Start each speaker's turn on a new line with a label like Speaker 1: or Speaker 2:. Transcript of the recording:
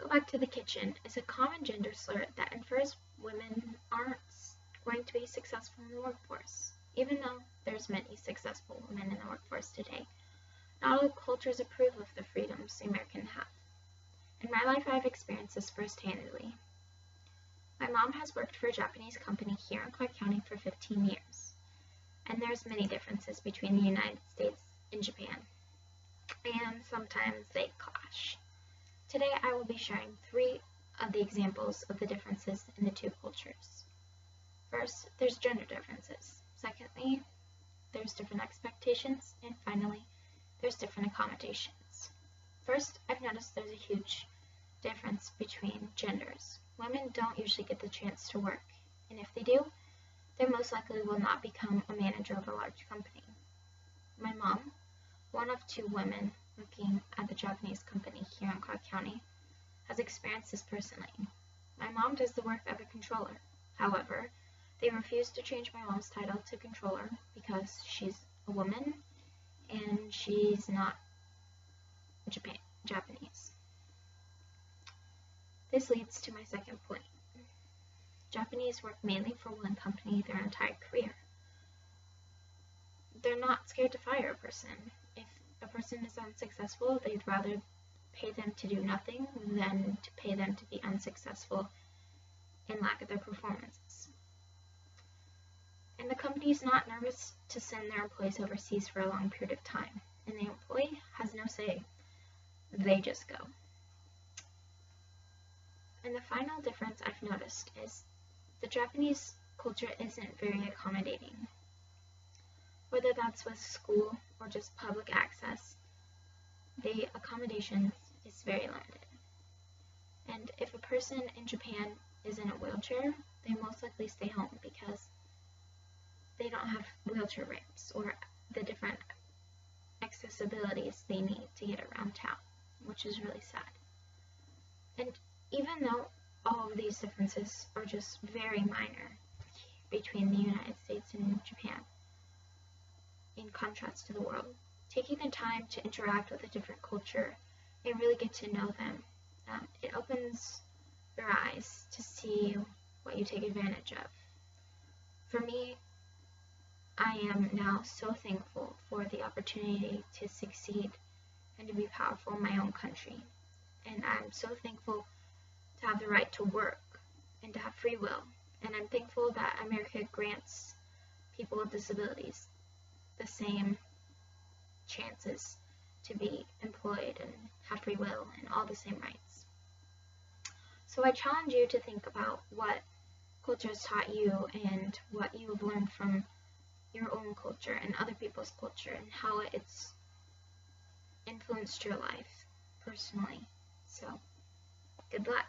Speaker 1: go back to the kitchen is a common gender slur that infers women aren't going to be successful in the workforce, even though there's many successful women in the workforce today. Not all cultures approve of the freedoms the American have. In my life, I've experienced this first-handedly. My mom has worked for a Japanese company here in Clark County for 15 years, and there's many differences between the United States and Japan, and sometimes they clash. Today, I will be sharing 3 of the examples of the differences in the two cultures. First, there's gender differences. Secondly, there's different expectations, and finally, there's different accommodations. First, I've noticed there's a huge difference between genders. Women don't usually get the chance to work, and if they do, they most likely will not become a manager of a large company. My mom, one of 2 women working at the Japanese company here in Clark County, has experienced this personally. My mom does the work of a controller. However, they refuse to change my mom's title to controller because she's a woman and she's not Japanese. This leads to my second point. Japanese work mainly for one company their entire career. They're not scared to fire a person. If a person is unsuccessful, they'd rather pay them to do nothing than to pay them to be unsuccessful in lack of their performances. And the company is not nervous to send their employees overseas for a long period of time, and the employee has no say. They just go. And the final difference I've noticed is the Japanese culture isn't very accommodating. Whether that's with school or just public access, the accommodations is very limited. And if a person in Japan is in a wheelchair, they most likely stay home because they don't have wheelchair ramps or the different accessibilities they need to get around town, which is really sad. And even though all of these differences are just very minor between the United States and Japan, in contrast to the world, taking the time to interact with a different culture and really get to know them, it opens your eyes to see what you take advantage of. For me, I am now so thankful for the opportunity to succeed and to be powerful in my own country. And I'm so thankful to have the right to work and to have free will. And I'm thankful that America grants people with disabilities the same chances to be employed and have free will and all the same rights. So I challenge you to think about what culture has taught you and what you have learned from your own culture and other people's culture and how it's influenced your life personally. So, good luck.